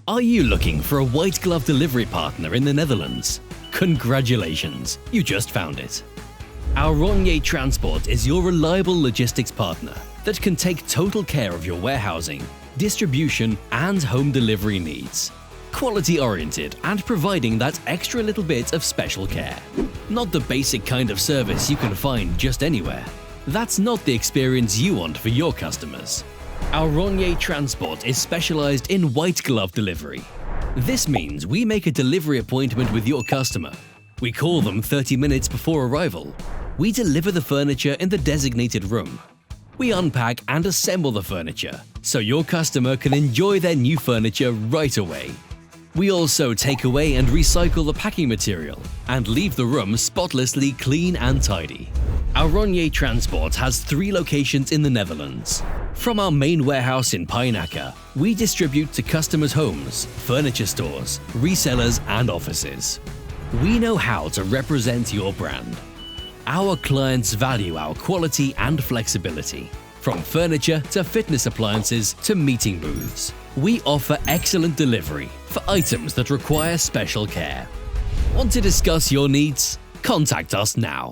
Are you looking for a white glove delivery partner in the Netherlands? Congratulations, you just found it. Our Oranje Transport is your reliable logistics partner that can take total care of your warehousing, distribution and home delivery needs. Quality-oriented and providing that extra little bit of special care. Not the basic kind of service you can find just anywhere. That's not the experience you want for your customers. Our Oranje Transport is specialized in white glove delivery. This means we make a delivery appointment with your customer. We call them 30 minutes before arrival. We deliver the furniture in the designated room. We unpack and assemble the furniture, so your customer can enjoy their new furniture right away. We also take away and recycle the packing material and leave the room spotlessly clean and tidy. Our Oranje Transport has 3 locations in the Netherlands. From our main warehouse in Pijnacker, we distribute to customers' homes, furniture stores, resellers and offices. We know how to represent your brand. Our clients value our quality and flexibility. From furniture to fitness appliances to meeting booths, we offer excellent delivery for items that require special care. Want to discuss your needs? Contact us now.